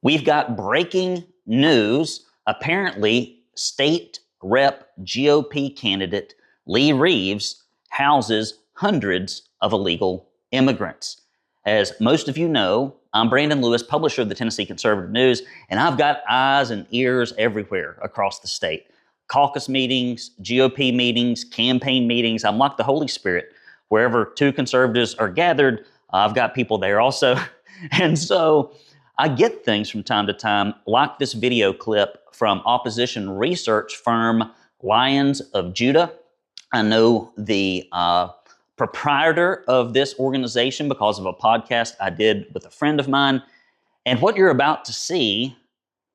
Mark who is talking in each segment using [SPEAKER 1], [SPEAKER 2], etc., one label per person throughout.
[SPEAKER 1] We've got breaking news. Apparently, state rep GOP candidate Lee Reeves houses hundreds of illegal immigrants. As most of you know, I'm Brandon Lewis, publisher of the Tennessee Conservative News, and I've got eyes and ears everywhere across the state. Caucus meetings, GOP meetings, campaign meetings. I'm like the Holy Spirit. Wherever two conservatives are gathered, I've got people there also. And so I get things from time to time, like this video clip from opposition research firm Lions of Judah. I know the proprietor of this organization because of a podcast I did with a friend of mine. And what you're about to see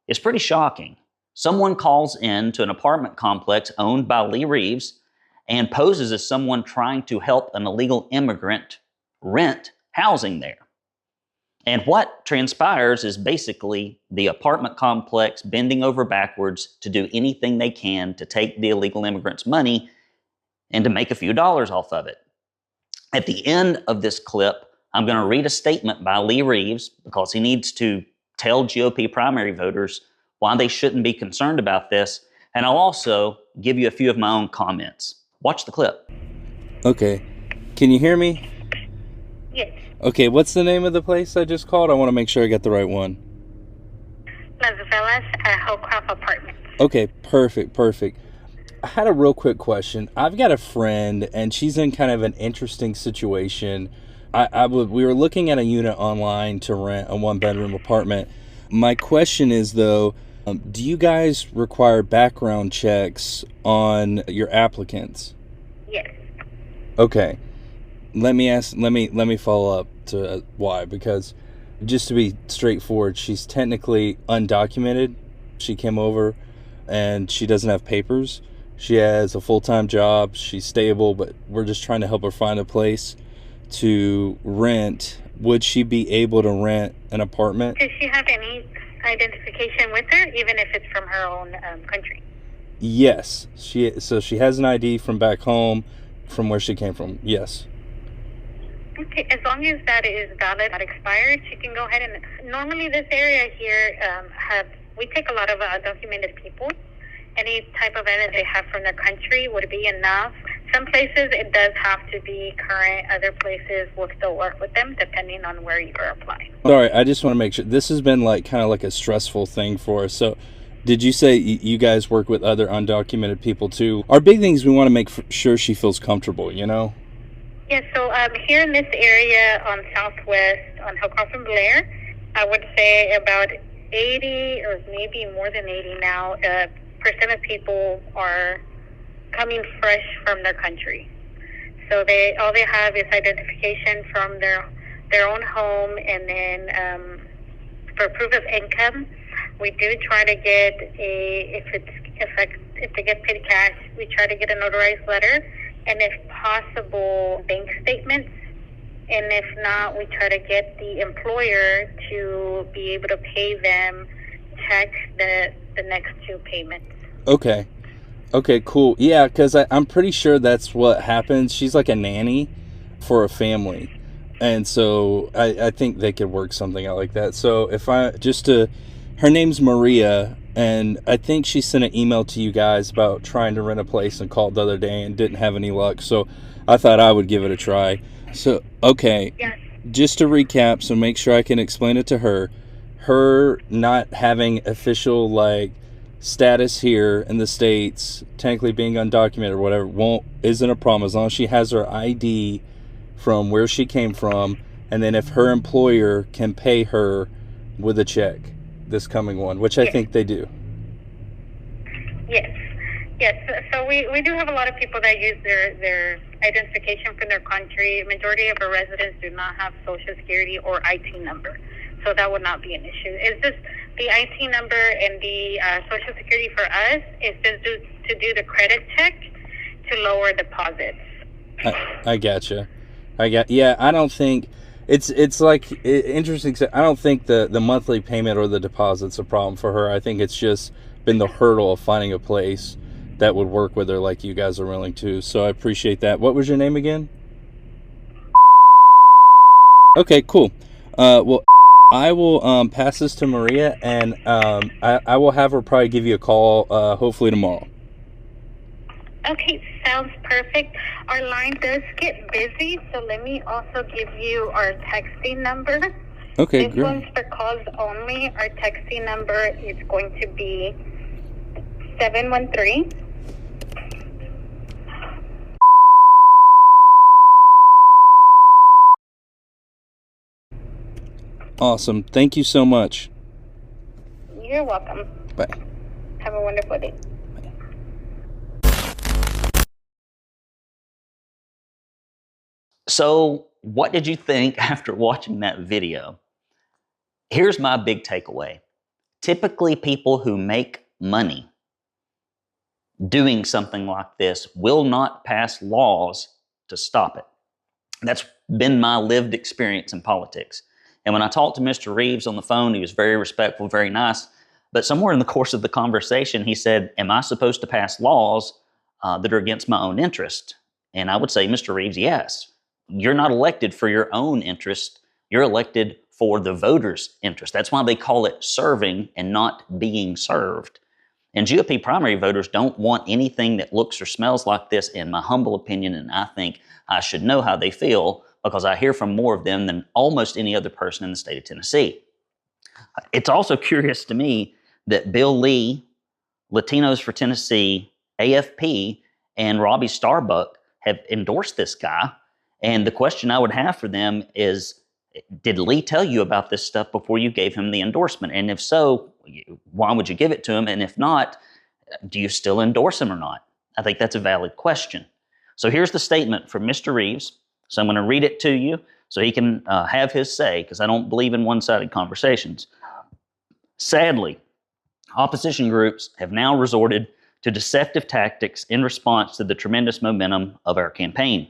[SPEAKER 1] is pretty shocking. Someone calls in to an apartment complex owned by Lee Reeves and poses as someone trying to help an illegal immigrant rent housing there. And what transpires is basically the apartment complex bending over backwards to do anything they can to take the illegal immigrant's money and to make a few dollars off of it. At the end of this clip, I'm going to read a statement by Lee Reeves because he needs to tell GOP primary voters why they shouldn't be concerned about this. And I'll also give you a few of my own comments. Watch the clip.
[SPEAKER 2] Okay. Can you hear me?
[SPEAKER 3] Yes.
[SPEAKER 2] Okay, what's the name of the place I just called? I want to make sure I got the right one.
[SPEAKER 3] Las Velas at Hillcroft Apartments.
[SPEAKER 2] Okay, perfect. I had a real quick question. I've got a friend, and she's in kind of an interesting situation. We were looking at a unit online to rent a one-bedroom apartment. My question is, though, do you guys require background checks on your applicants?
[SPEAKER 3] Yes.
[SPEAKER 2] Okay. Let me follow up to why, because just to be straightforward, she's technically undocumented. She came over and she doesn't have papers. She has a full-time job. She's stable, but we're just trying to help her find a place to rent. Would she be able to rent an apartment?
[SPEAKER 3] Does she have any identification with her, even if it's from her own country?
[SPEAKER 2] Yes. She has an ID from back home, from where she came from. Yes.
[SPEAKER 3] Okay, as long as that is valid, not expired, she can go ahead and... Normally this area here, we take a lot of undocumented people. Any type of evidence they have from their country would be enough. Some places it does have to be current. Other places will still work with them depending on where you are applying.
[SPEAKER 2] Sorry, I just want to make sure. This has been kind of a stressful thing for us. So did you say you guys work with other undocumented people too? Our big thing is we want to make sure she feels comfortable, you know?
[SPEAKER 3] Yes, so here in this area on Southwest, on Hillcroft and Blair, I would say about 80 or maybe more than 80 now, percent of people are coming fresh from their country. So all they have is identification from their own home, and then for proof of income, we do try to get if they get paid cash, we try to get a notarized letter, and if possible, bank statements. And if not, we try to get the employer to be able to pay them check the next two payments.
[SPEAKER 2] Okay, cool. Yeah, because I'm pretty sure that's what happens. She's like a nanny for a family. And so I think they could work something out like that. So her name's Maria, and I think she sent an email to you guys about trying to rent a place and called the other day and didn't have any luck. So I thought I would give it a try. So, okay.
[SPEAKER 3] Yes.
[SPEAKER 2] Just to recap, so make sure I can explain it to her. Her not having official, status here in the States, technically being undocumented or whatever, isn't a problem as long as she has her ID from where she came from, and then if her employer can pay her with a check this coming one, which I think they do.
[SPEAKER 3] Yes. So we do have a lot of people that use their identification from their country. Majority of our residents do not have Social Security or IT number, so that would not be an issue. It's just the IT number and the Social Security for us is just to do the credit check to lower deposits.
[SPEAKER 2] I gotcha. I don't think it's interesting. I don't think the monthly payment or the deposit's a problem for her. I think it's just been the hurdle of finding a place that would work with her like you guys are willing to. So I appreciate that. What was your name again? Okay, cool. Well, I will pass this to Maria, and I will have her probably give you a call, hopefully tomorrow.
[SPEAKER 3] Okay, sounds perfect. Our line does get busy, so let me also give you our texting number.
[SPEAKER 2] Okay,
[SPEAKER 3] This
[SPEAKER 2] great.
[SPEAKER 3] one's for calls only. Our texting number is going to be 713.
[SPEAKER 2] Awesome. Thank you so much.
[SPEAKER 3] You're welcome.
[SPEAKER 2] Bye.
[SPEAKER 3] Have a wonderful day.
[SPEAKER 1] So, what did you think after watching that video? Here's my big takeaway. Typically, people who make money doing something like this will not pass laws to stop it. That's been my lived experience in politics. And when I talked to Mr. Reeves on the phone, he was very respectful, very nice. But somewhere in the course of the conversation, he said, am I supposed to pass laws that are against my own interest? And I would say, Mr. Reeves, yes. You're not elected for your own interest. You're elected for the voters' interest. That's why they call it serving and not being served. And GOP primary voters don't want anything that looks or smells like this, in my humble opinion, and I think I should know how they feel because I hear from more of them than almost any other person in the state of Tennessee. It's also curious to me that Bill Lee, Latinos for Tennessee, AFP, and Robbie Starbuck have endorsed this guy. And the question I would have for them is, did Lee tell you about this stuff before you gave him the endorsement? And if so, why would you give it to him? And if not, do you still endorse him or not? I think that's a valid question. So here's the statement from Mr. Reeves. So I'm going to read it to you so he can have his say, because I don't believe in one-sided conversations. Sadly, opposition groups have now resorted to deceptive tactics in response to the tremendous momentum of our campaign.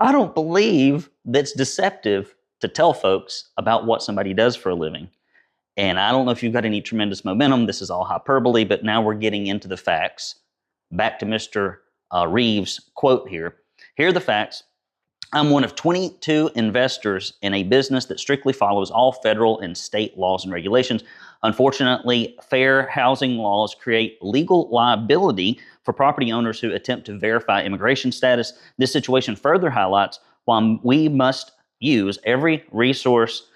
[SPEAKER 1] I don't believe that's deceptive to tell folks about what somebody does for a living. And I don't know if you've got any tremendous momentum. This is all hyperbole, but now we're getting into the facts. Back to Mr. Reeves' quote here. Here are the facts. I'm one of 22 investors in a business that strictly follows all federal and state laws and regulations. Unfortunately, fair housing laws create legal liability for property owners who attempt to verify immigration status. This situation further highlights why we must use every resource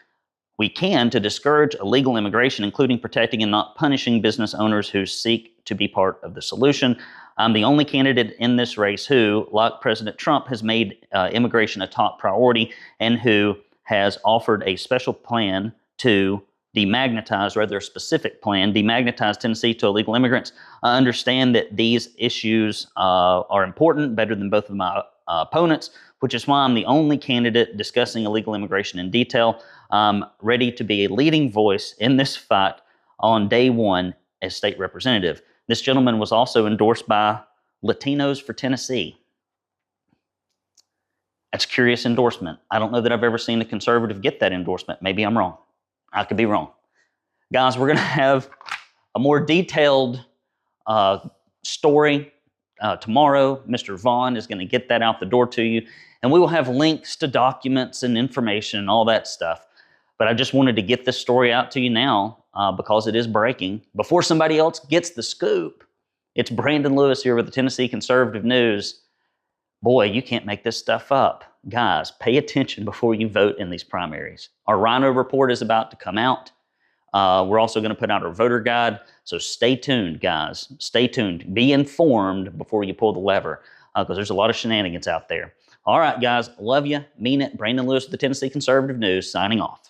[SPEAKER 1] we can to discourage illegal immigration, including protecting and not punishing business owners who seek to be part of the solution. I'm the only candidate in this race who, like President Trump, has made immigration a top priority and who has offered a special plan to demagnetize, rather a specific plan, demagnetize Tennessee to illegal immigrants. I understand that these issues are important, better than both of my opponents, which is why I'm the only candidate discussing illegal immigration in detail. I'm ready to be a leading voice in this fight on day one as state representative. This gentleman was also endorsed by Latinos for Tennessee. That's a curious endorsement. I don't know that I've ever seen a conservative get that endorsement. Maybe I'm wrong. I could be wrong. Guys, we're going to have a more detailed story tomorrow. Mr. Vaughn is going to get that out the door to you. And we will have links to documents and information and all that stuff. But I just wanted to get this story out to you now because it is breaking. Before somebody else gets the scoop, it's Brandon Lewis here with the Tennessee Conservative News. Boy, you can't make this stuff up. Guys, pay attention before you vote in these primaries. Our Rhino report is about to come out. We're also going to put out our voter guide. So stay tuned, guys. Stay tuned. Be informed before you pull the lever because there's a lot of shenanigans out there. All right, guys. Love you. Mean it. Brandon Lewis with the Tennessee Conservative News signing off.